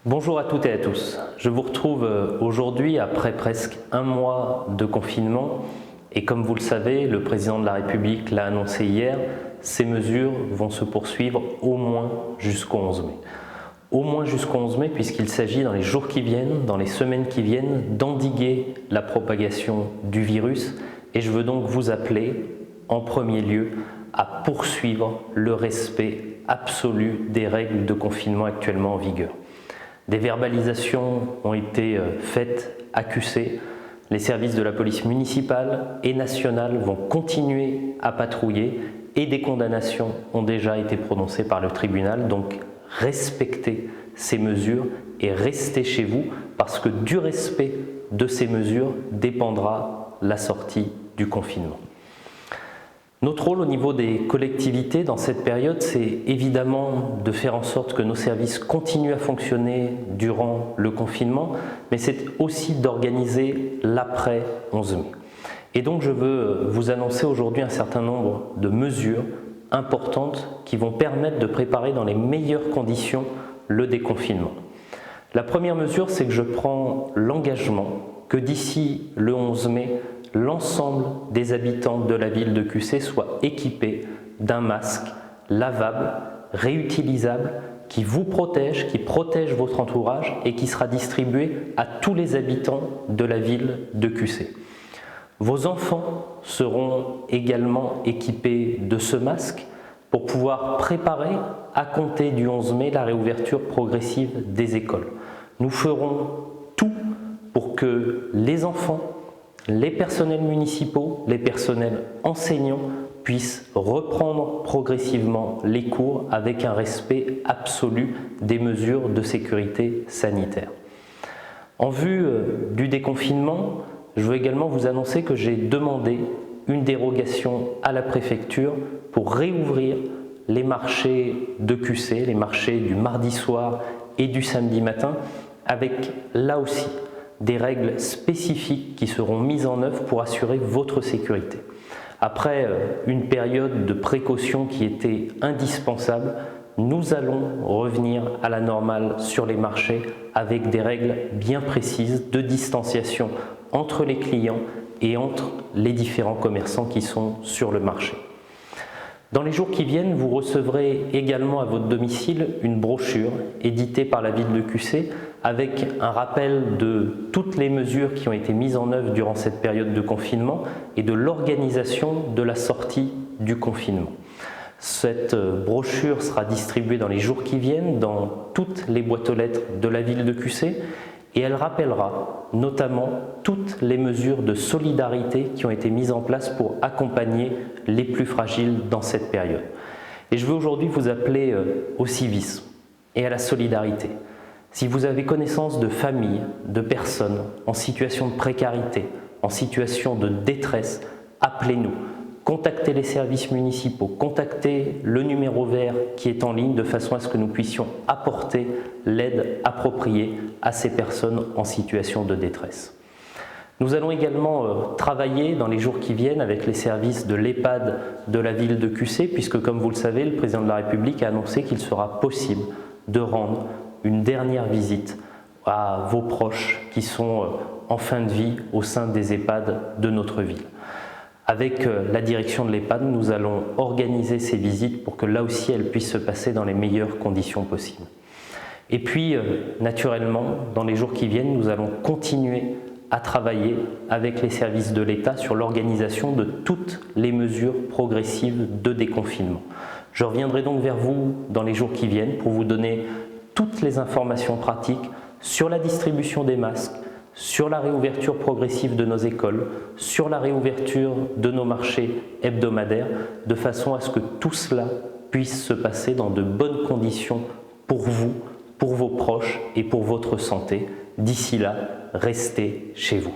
Bonjour à toutes et à tous. Je vous retrouve aujourd'hui après presque un mois de confinement et comme vous le savez, le président de la République l'a annoncé hier, ces mesures vont se poursuivre au moins jusqu'au 11 mai. Au moins jusqu'au 11 mai puisqu'il s'agit dans les jours qui viennent, dans les semaines qui viennent, d'endiguer la propagation du virus et je veux donc vous appeler en premier lieu à poursuivre le respect absolu des règles de confinement actuellement en vigueur. Des verbalisations ont été faites à QC. Les services de la police municipale et nationale vont continuer à patrouiller et des condamnations ont déjà été prononcées par le tribunal. Donc respectez ces mesures et restez chez vous parce que du respect de ces mesures dépendra la sortie du confinement. Notre rôle au niveau des collectivités dans cette période, c'est évidemment de faire en sorte que nos services continuent à fonctionner durant le confinement, mais c'est aussi d'organiser l'après 11 mai. Et donc je veux vous annoncer aujourd'hui un certain nombre de mesures importantes qui vont permettre de préparer dans les meilleures conditions le déconfinement. La première mesure, c'est que je prends l'engagement que d'ici le 11 mai, l'ensemble des habitants de la ville de QC soient équipés d'un masque lavable, réutilisable, qui vous protège, qui protège votre entourage et qui sera distribué à tous les habitants de la ville de QC. Vos enfants seront également équipés de ce masque pour pouvoir préparer, à compter du 11 mai, la réouverture progressive des écoles. Nous ferons tout pour que les enfants, les personnels municipaux, les personnels enseignants puissent reprendre progressivement les cours avec un respect absolu des mesures de sécurité sanitaire. En vue du déconfinement, je veux également vous annoncer que j'ai demandé une dérogation à la préfecture pour réouvrir les marchés de QC, les marchés du mardi soir et du samedi matin, avec là aussi des règles spécifiques qui seront mises en œuvre pour assurer votre sécurité. Après une période de précaution qui était indispensable, nous allons revenir à la normale sur les marchés avec des règles bien précises de distanciation entre les clients et entre les différents commerçants qui sont sur le marché. Dans les jours qui viennent, vous recevrez également à votre domicile une brochure éditée par la ville de QC avec un rappel de toutes les mesures qui ont été mises en œuvre durant cette période de confinement et de l'organisation de la sortie du confinement. Cette brochure sera distribuée dans les jours qui viennent dans toutes les boîtes aux lettres de la ville de QC et elle rappellera notamment toutes les mesures de solidarité qui ont été mises en place pour accompagner les plus fragiles dans cette période. Et je veux aujourd'hui vous appeler au civisme et à la solidarité. Si vous avez connaissance de familles, de personnes en situation de précarité, en situation de détresse, appelez-nous. Contactez les services municipaux, contactez le numéro vert qui est en ligne de façon à ce que nous puissions apporter l'aide appropriée à ces personnes en situation de détresse. Nous allons également travailler dans les jours qui viennent avec les services de l'EHPAD de la ville de QC puisque comme vous le savez, le président de la République a annoncé qu'il sera possible de rendre une dernière visite à vos proches qui sont en fin de vie au sein des EHPAD de notre ville. Avec la direction de l'EHPAD, nous allons organiser ces visites pour que là aussi elles puissent se passer dans les meilleures conditions possibles. Et puis, naturellement, dans les jours qui viennent, nous allons continuer à travailler avec les services de l'État sur l'organisation de toutes les mesures progressives de déconfinement. Je reviendrai donc vers vous dans les jours qui viennent pour vous donner toutes les informations pratiques sur la distribution des masques, sur la réouverture progressive de nos écoles, sur la réouverture de nos marchés hebdomadaires, de façon à ce que tout cela puisse se passer dans de bonnes conditions pour vous, pour vos proches et pour votre santé. D'ici là, restez chez vous.